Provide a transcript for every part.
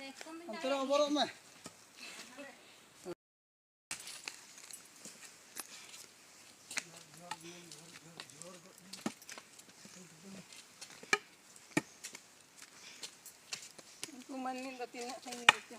Antara borok mah. Kumanin dati na kayo dito.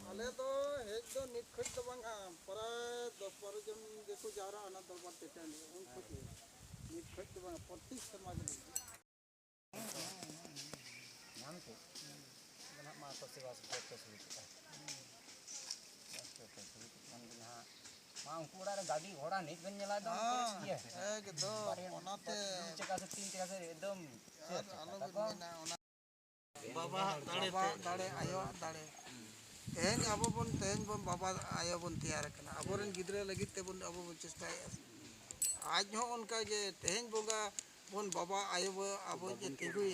Ale to hej do nit khoj do bang para do para jam dekho jara ana darbar tetan un khoj nit khoj do bang pratik samaj नाम से बना माँ तो सेवा से बहुत सुविधा है माँ उनकोड़ा रे गाड़ी घोड़ा नहीं बन जला दो ये एकदम ओनाते चक्का से 3 चक्का से एकदम बाबा दाड़े आयो दाड़े तेन अब बन बाबा आयो बन तैयार करना अबोरन गिद्रे लगी ते बन अब बन चेष्टा आज हो उनका जे तेन बोगा बन बाबा आयो अब जे तिगुई